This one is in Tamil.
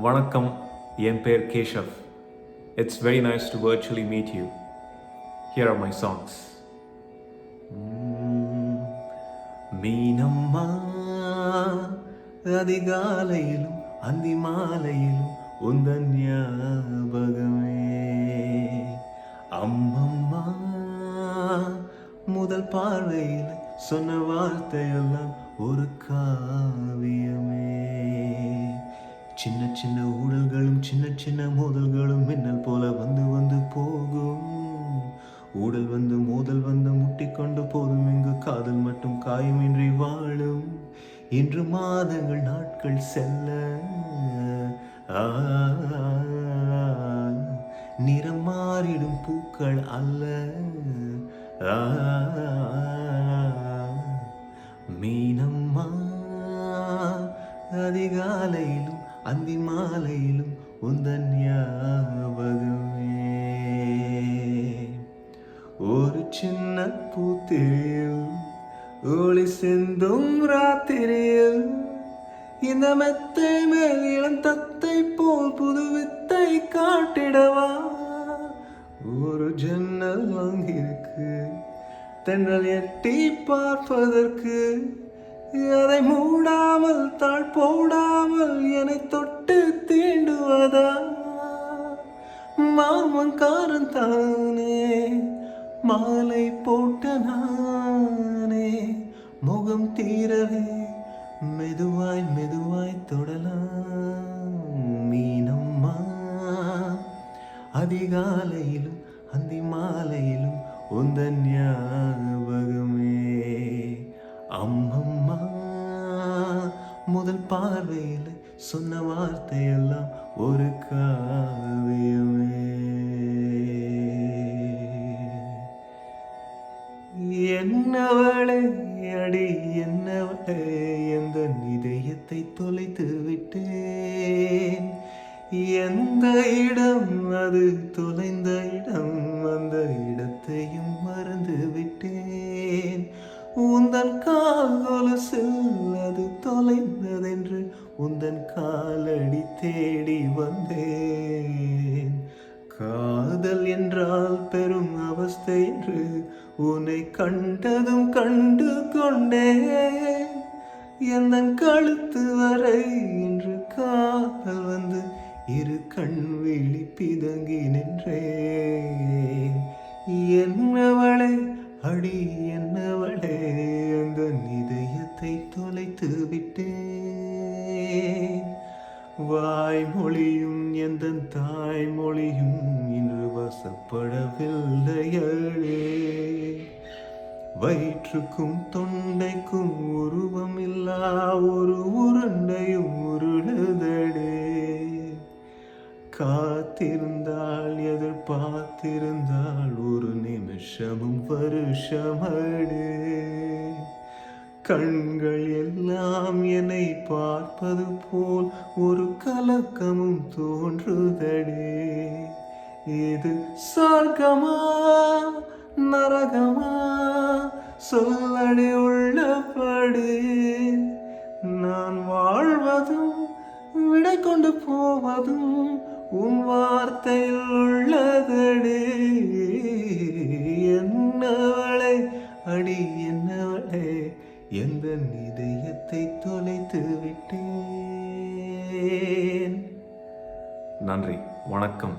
வணக்கம், என் பேர் Keshav. It's very nice to virtually meet you. Here are my songs. Meenamma அதிகாலையிலும் அந்தி மாலையிலும் உந்தன் ஞாபகமே. அம்மம்மா முதல் பார்வையில் சொன்ன வார்த்தையெல்லாம் ஒரு காவியமே. சின்ன சின்ன ஊடல்களும் சின்ன சின்ன மோதல்களும் மின்னல் போல வந்து வந்து போகும். ஊடல் வந்து மோதல் வந்து முட்டிக்கொண்டு போதும், இங்கு காதல் மட்டும் காயமின்றி வாழும். இன்று மாதங்கள் நாட்கள் செல்ல நிறம் மாறிடும் பூக்கள் அல்ல. மீனம்மா அதிகாலையிலும் அந்தி மாலையிலும் உந்தன் ஞாபகமே. ஒரு சின்ன பூத்திரியில் ஒளி சிந்தும் ராத்திரியில் இந்த மெத்தை மேல் இளம் தத்தை போல் புது வித்தை காட்டிடவா. ஒரு ஜன்னல் அங்கிருக்கு தென்றல் எட்டி பார்ப்பதற்கு, அதை மூடாமல் தாழ் போடாமல் என்னை தொட்டு தீண்டுவதா. மாமன்காரன் தானே மாலை போட்ட நானே, முகம் தீரவே மெதுவாய் மெதுவாய் தொடலாம். மீனம்மா அதிகாலையிலும் அந்தி மாலையிலும் உந்தன் ஞாபகமே. அம்மம்மா முதல் பார்வையில் சொன்ன வார்த்தையெல்லாம் ஒரு காவியமே. என்னவளே அடி என்னவளே, எந்த இதயத்தை தொலைத்து விட்டேன். எந்த இடம் அது தொலைந்த இடம், அந்த இடத்தையும் மறந்து விட்டேன். உந்தன் கால் கொலுசில் அது தொலைந்ததென்று உந்தன் காலடி தேடி வந்தேன். காதல் என்றால் பெரும் அவஸ்தை என்று உன்னை கண்டதும் கண்டு கொண்டேன். எந்தன் கழுத்து வரை இன்று காதல் வந்து இரு கண் விழி பிதங்கி நின்றேன். என்னவளே அடி என்னவளே, அந்த இதயத்தை தொலைத்து விட்டேன். வாய்மொழியும் எந்த தாய்மொழியும் இன்று வசப்படவில்லையே. வயிற்றுக்கும் தொண்டைக்கும் உருவமில்லா ஒரு உருண்டையும் உருளுதடே. காத்திருந்தாள் எதிர்பார்த்திருந்தாள் ஒரு நிமிஷமும் வருஷமடே. கண்கள் எல்லாம் என்னை பார்ப்பது போல் ஒரு கலக்கமும் தோன்றுதடே. இது சொர்க்கமா நரகமா சொல்லடி உள்ளபடி. நான் வாழ்வதும் விடை கொண்டு போவதும் உன் வார்த்தையில் உள்ளதடே. என்னவளே அடி என்னவளே, எந்த இதயத்தை தொலைத்து விட்டேன். நன்றி, வணக்கம்.